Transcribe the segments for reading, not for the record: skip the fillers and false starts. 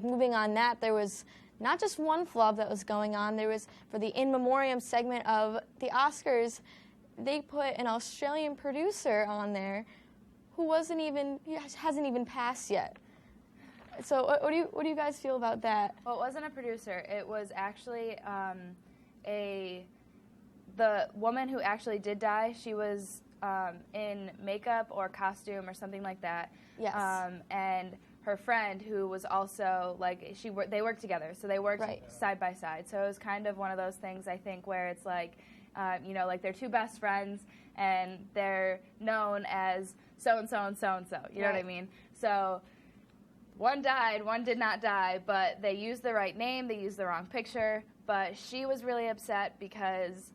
Moving on that, there was not just one flub that was going on. There was, for the in memoriam segment of the Oscars, they put an Australian producer on there who hasn't even passed yet. So what do you guys feel about that? Well, it wasn't a producer. It was actually the woman who actually did die. She was in makeup or costume or something like that. Yes. And her friend, who was also like they worked together, so they worked side by side. So it was kind of one of those things, I think, where it's like, like they're two best friends and they're known as so and so and so and so. You know what I mean? So one died, one did not die, but they used the right name, they used the wrong picture. But she was really upset because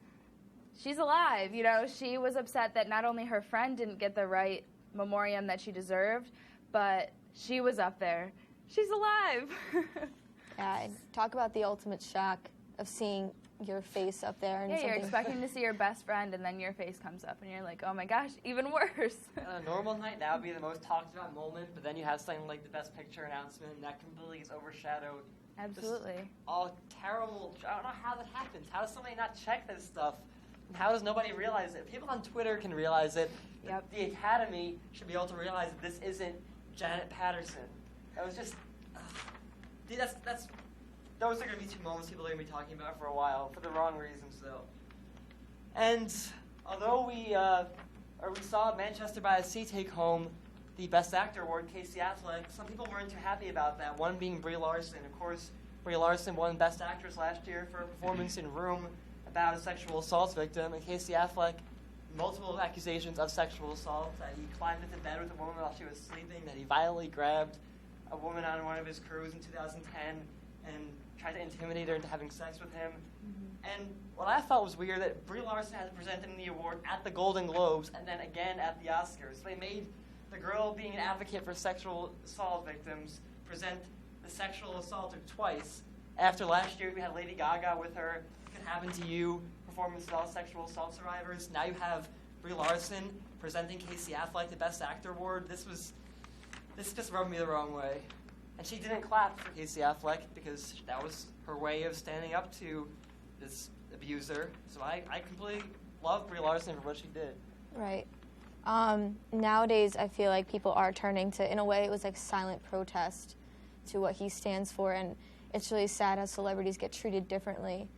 she's alive. She was upset that not only her friend didn't get the right memoriam that she deserved, but she was up there. She's alive. Yeah, talk about the ultimate shock of seeing your face up there. And you're expecting to see your best friend, and then your face comes up, and you're like, oh my gosh, even worse. On a normal night, that would be the most talked about moment, but then you have something like the Best Picture announcement, and that completely gets overshadowed. Absolutely. Just all terrible. I don't know how that happens. How does somebody not check this stuff? And how does nobody realize it? People on Twitter can realize it. Yep. The Academy should be able to realize that this isn't Janet Patterson. That was just... Those are going to be two moments people are going to be talking about for a while, for the wrong reasons, though. And although we saw Manchester by the Sea take home the Best Actor award, Casey Affleck, some people weren't too happy about that, one being Brie Larson. Of course, Brie Larson won Best Actress last year for a performance in Room about a sexual assault victim, and Casey Affleck, multiple accusations of sexual assault, that he climbed into bed with a woman while she was sleeping, that he violently grabbed a woman on one of his crews in 2010 and tried to intimidate her into having sex with him. Mm-hmm. And what I thought was weird, that Brie Larson had presented him the award at the Golden Globes and then again at the Oscars. So they made the girl being an advocate for sexual assault victims present the sexual assaulter twice. After last year, we had Lady Gaga with her It Could Happen to You performance of all sexual assault survivors. Now you have Brie Larson presenting Casey Affleck the Best Actor award. This just rubbed me the wrong way. And she didn't clap for Casey Affleck because that was her way of standing up to this abuser. So I completely love Brie Larson for what she did. Right. Nowadays, I feel like people are turning to, in a way, it was like silent protest to what he stands for, and it's really sad how celebrities get treated differently.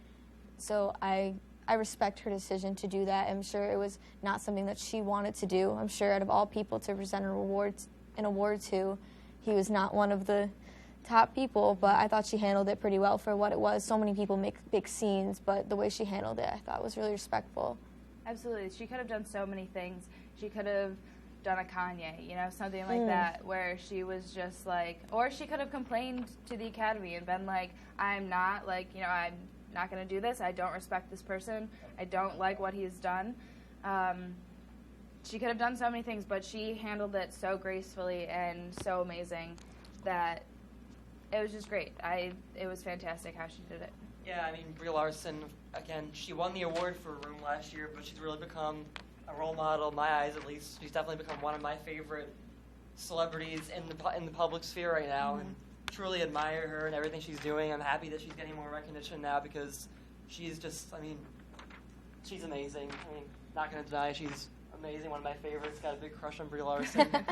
So I respect her decision to do that. I'm sure it was not something that she wanted to do. I'm sure out of all people to present an award to, he was not one of the top people, but I thought she handled it pretty well for what it was. So many people make big scenes, but the way she handled it, I thought was really respectful. Absolutely. She could have done so many things. She could have done a Kanye, something like that, where she was just like, or she could have complained to the Academy and been like, I'm not going to do this. I don't respect this person. I don't like what he's done. She could have done so many things, but she handled it so gracefully and so amazing that it was just great. It was fantastic how she did it. Yeah, I mean, Brie Larson, again, she won the award for Room last year, but she's really become a role model, in my eyes at least. She's definitely become one of my favorite celebrities in the public sphere right now, and truly admire her and everything she's doing. I'm happy that she's getting more recognition now because she's just, she's amazing. Not going to deny she's amazing, one of my favorites. Got a big crush on Brie Larson. A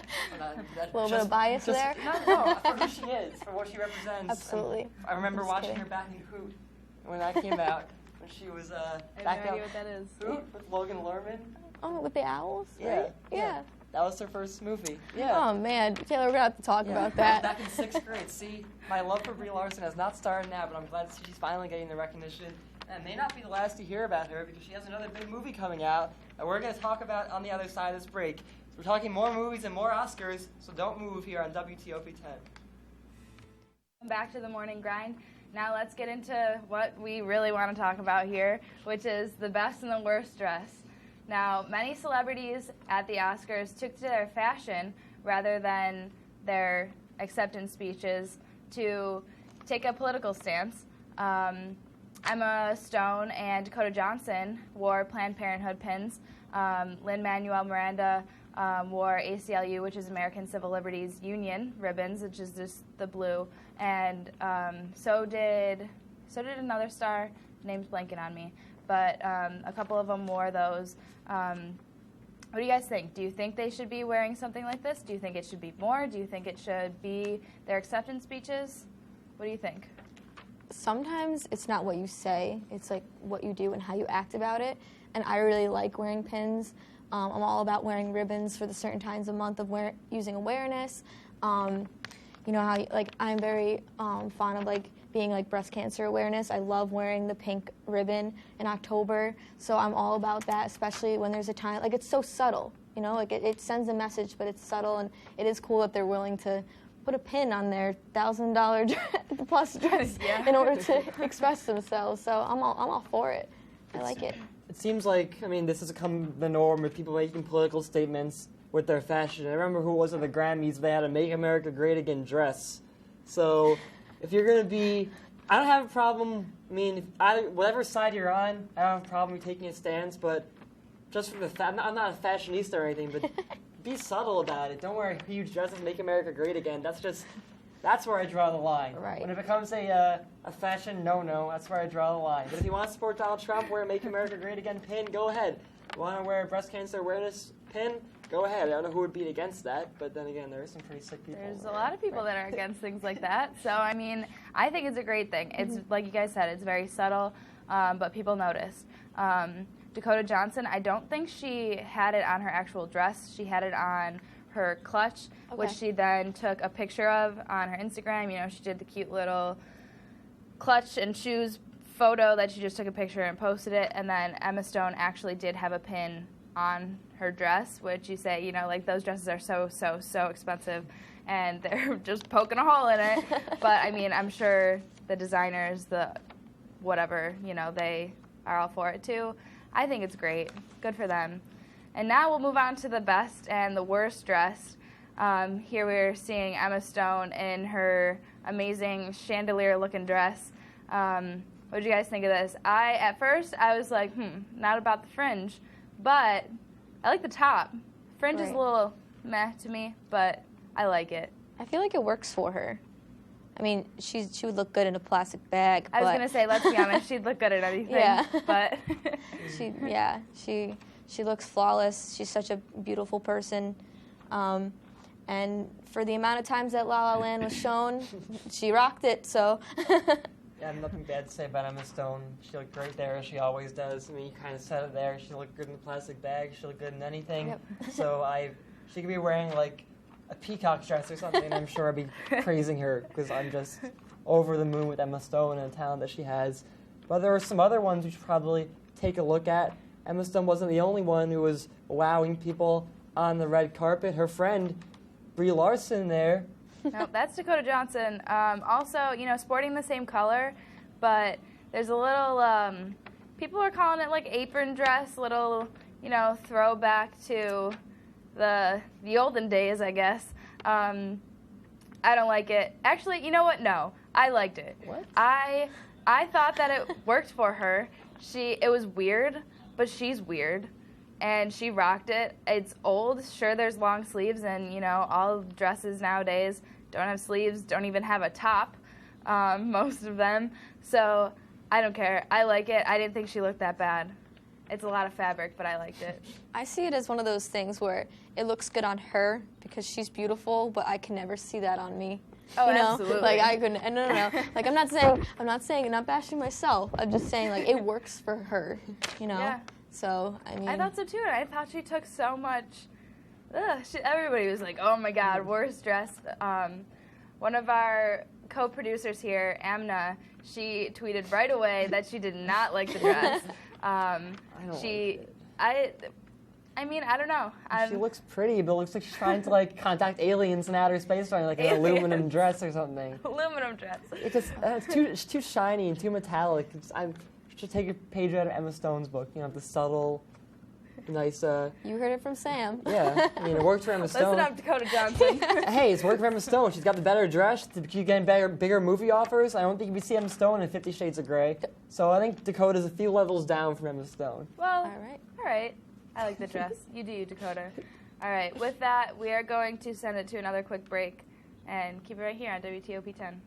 little bit of bias there? No, for who she is, for what she represents. Absolutely. And I remember watching her back in Hoot when that came out, when she was I have no idea what that is. Hoot with Logan Lerman. Oh, with the owls? Yeah. Right? Yeah. That was her first movie. Yeah. Oh, man. Taylor, we're going to have to talk about that. Back in 6th grade. See, my love for Brie Larson has not started now, but I'm glad to see she's finally getting the recognition. And it may not be the last to hear about her because she has another big movie coming out that we're going to talk about on the other side of this break. So we're talking more movies and more Oscars, so don't move here on WTOP 10. Back to the morning grind. Now let's get into what we really want to talk about here, which is the best and the worst dress. Now, many celebrities at the Oscars took to their fashion rather than their acceptance speeches to take a political stance. Emma Stone and Dakota Johnson wore Planned Parenthood pins. Lin-Manuel Miranda wore ACLU, which is American Civil Liberties Union ribbons, which is just the blue, and so did another star, name's blanking on me, but a couple of them wore those. What do you guys think? Do you think they should be wearing something like this? Do you think it should be more? Do you think it should be their acceptance speeches? What do you think? Sometimes it's not what you say, it's like what you do and how you act about it. And I really like wearing pins. I'm all about wearing ribbons for the certain times of month of using awareness. You know how I'm very fond of being breast cancer awareness. I love wearing the pink ribbon in October, so I'm all about that, especially when there's a time, it's so subtle, you know, it sends a message, but it's subtle, and it is cool that they're willing to put a pin on their $1,000 plus dress in order to express themselves, so I'm all for it. I like it. It seems like, this has become the norm with people making political statements with their fashion. I remember who was at the Grammys, they had a Make America Great Again dress. So if you're going to be, I don't have a problem, whatever side you're on, I don't have a problem with taking a stance, but just for the I'm not a fashionista or anything, but be subtle about it. Don't wear a huge dress and Make America Great Again. That's where I draw the line. Right. When it becomes a fashion no-no, that's where I draw the line. But if you want to support Donald Trump, wear a Make America Great Again pin, go ahead. You want to wear a breast cancer awareness pin, go ahead. I don't know who would be against that, but then again, there are some pretty sick people. There's a lot of people that are against things like that. So, I think it's a great thing. It's, like you guys said, it's very subtle, but people notice. Dakota Johnson, I don't think she had it on her actual dress. She had it on her clutch, which she then took a picture of on her Instagram. You know, she did the cute little clutch and shoes photo that she just took a picture and posted it. And then Emma Stone actually did have a pin on her dress, which you say, those dresses are so expensive, and they're just poking a hole in it. But, I'm sure the designers, the whatever, they are all for it, too. I think it's great. Good for them. And now we'll move on to the best and the worst dressed. Here we're seeing Emma Stone in her amazing chandelier-looking dress. What did you guys think of this? At first, I was like, not about the fringe. But I like the top. Fringe is a little meh to me, but I like it. I feel like it works for her. She would look good in a plastic bag. I was going to say, let's be honest, she'd look good at anything. Yeah. But She looks flawless. She's such a beautiful person. And for the amount of times that La La Land was shown, she rocked it, so. Yeah, nothing bad to say about Emma Stone. She looked great there, as she always does. You kind of said it there. She looked good in the plastic bag. She looked good in anything. Yep. So she could be wearing, a peacock dress or something, and I'm sure I'd be praising her, because I'm just over the moon with Emma Stone and the talent that she has. But there are some other ones we should probably take a look at. Emma Stone wasn't the only one who was wowing people on the red carpet. Her friend, Brie Larson there. No, that's Dakota Johnson. Also, sporting the same color, but there's a little, people are calling it apron dress, little, throwback to the olden days, I guess. I don't like it. Actually, you know what? No, I liked it. What? I thought that it worked for her. It was weird, but she's weird, and she rocked it. It's old. Sure, there's long sleeves, and, all dresses nowadays don't have sleeves, don't even have a top, most of them. So I don't care. I like it. I didn't think she looked that bad. It's a lot of fabric, but I liked it. I see it as one of those things where it looks good on her because she's beautiful, but I can never see that on me. Oh, absolutely. I couldn't. And no. I'm not saying, not bashing myself. I'm just saying, it works for her. Yeah. So I thought so too, and I thought she took so much. Everybody was like, "Oh my God, worst dressed." One of our co-producers here, Amna, she tweeted right away that she did not like the dress. I don't know. She looks pretty, but it looks like she's trying to contact aliens in outer space, or an aluminum dress or something. Aluminum dress. It's too shiny and too metallic. I should take a page out of Emma Stone's book. The subtle, nice. You heard it from Sam. Yeah, it worked for Emma Stone. Listen up, Dakota Johnson. Hey, it's worked for Emma Stone. She's got the better dress. She's getting bigger movie offers. I don't think you would see Emma Stone in 50 Shades of Grey. So I think Dakota's a few levels down from Emma Stone. Well, All right. I like the dress. You do, Dakota. All right, with that, we are going to send it to another quick break and keep it right here on WTOP 10.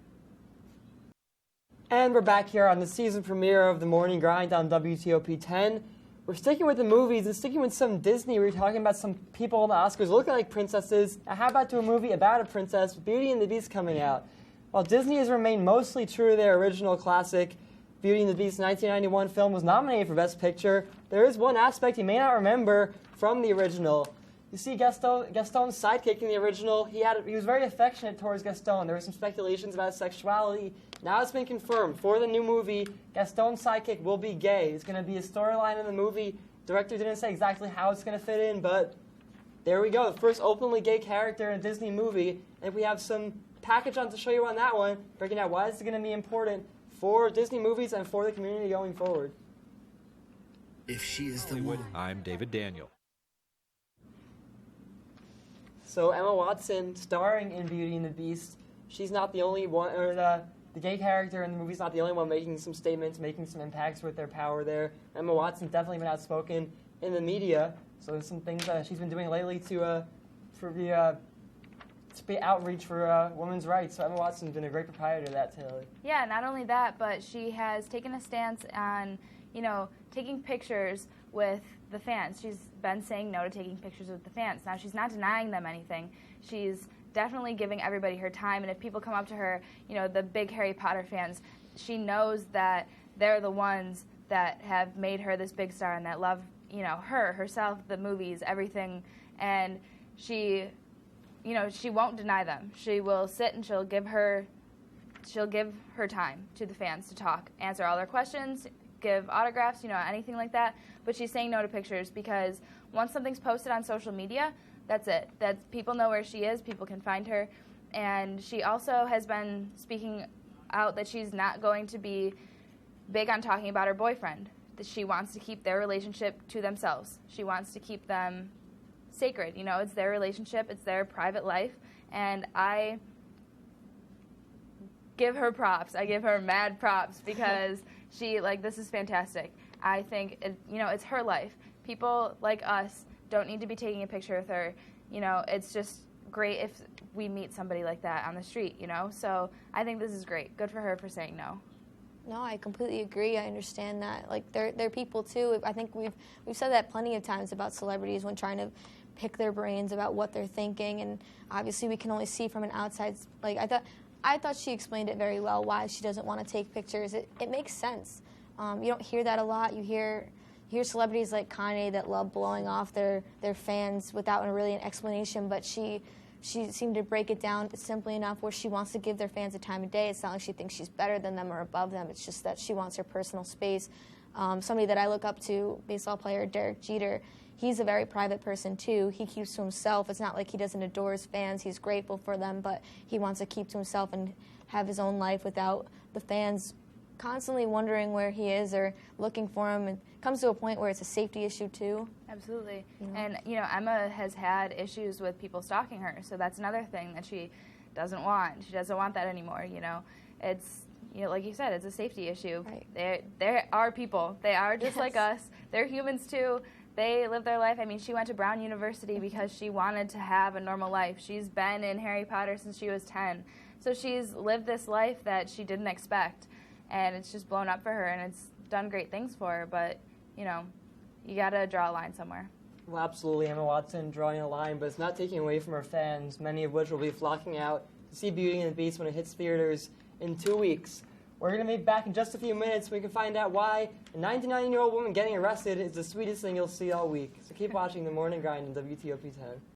And we're back here on the season premiere of The Morning Grind on WTOP 10. We're sticking with the movies and sticking with some Disney. We're talking about some people in the Oscars looking like princesses. Now, how about to a movie about a princess, Beauty and the Beast, coming out? While Disney has remained mostly true to their original classic, Beauty and the Beast 1991 film was nominated for Best Picture, there is one aspect you may not remember from the original. You see Gaston's sidekick in the original, he was very affectionate towards Gaston. There were some speculations about his sexuality. Now it's been confirmed. For the new movie, Gaston's sidekick will be gay. It's going to be a storyline in the movie. Director didn't say exactly how it's going to fit in, but there we go. The first openly gay character in a Disney movie. And we have some package on to show you on that one, breaking out why this is going to be important for Disney movies and for the community going forward. If she is the one. I'm David Daniel. So Emma Watson, starring in Beauty and the Beast, she's not the only one, or the gay character in the movie's not the only one making some statements, making some impacts with their power there. Emma Watson's definitely been outspoken in the media, so there's some things that she's been doing lately to be outreach for women's rights. So Emma Watson's been a great proprietor of that, Taylor. Yeah, not only that, but she has taken a stance on, taking pictures with the fans. She's been saying no to taking pictures with the fans. Now, she's not denying them anything. She's definitely giving everybody her time, and if people come up to her, the big Harry Potter fans, she knows that they're the ones that have made her this big star and that love, herself, the movies, everything, and she won't deny them. She will sit and she'll give her time to the fans to talk, answer all their questions, give autographs, anything like that. But she's saying no to pictures because once something's posted on social media, that's it. People know where she is. People can find her. And she also has been speaking out that she's not going to be big on talking about her boyfriend. That she wants to keep their relationship to themselves. She wants to keep them sacred. It's their relationship. It's their private life. And I give her props. I give her mad props because this is fantastic. I think, it's her life. People like us don't need to be taking a picture with her. It's just great if we meet somebody like that on the street, So I think this is great. Good for her for saying no. No, I completely agree. I understand that. They're people too. I think we've said that plenty of times about celebrities when trying to pick their brains about what they're thinking, and obviously we can only see from an outside. I thought she explained it very well why she doesn't want to take pictures. It makes sense. You don't hear that a lot. You hear celebrities like Kanye that love blowing off their fans without really an explanation, but she seemed to break it down simply enough where she wants to give their fans a time of day. It's not like she thinks she's better than them or above them. It's just that she wants her personal space. Somebody that I look up to, baseball player Derek Jeter, he's a very private person too. He keeps to himself. It's not like he doesn't adore his fans. He's grateful for them, but he wants to keep to himself and have his own life without the fans constantly wondering where he is or looking for him. It comes to a point where it's a safety issue too. Absolutely. And Emma has had issues with people stalking her, so that's another thing that she doesn't want. She doesn't want that anymore. It's like you said, it's a safety issue. Right. There are people. They are just like us. They're humans too. They live their life. I mean, she went to Brown University because she wanted to have a normal life. She's been in Harry Potter since she was 10. So she's lived this life that she didn't expect. And it's just blown up for her, and it's done great things for her. But, you got to draw a line somewhere. Well, absolutely, Emma Watson drawing a line, but it's not taking away from her fans, many of which will be flocking out to see Beauty and the Beast when it hits theaters in 2 weeks. We're going to be back in just a few minutes. We can find out why a 99-year-old woman getting arrested is the sweetest thing you'll see all week. So keep watching The Morning Grind on WTOP 10.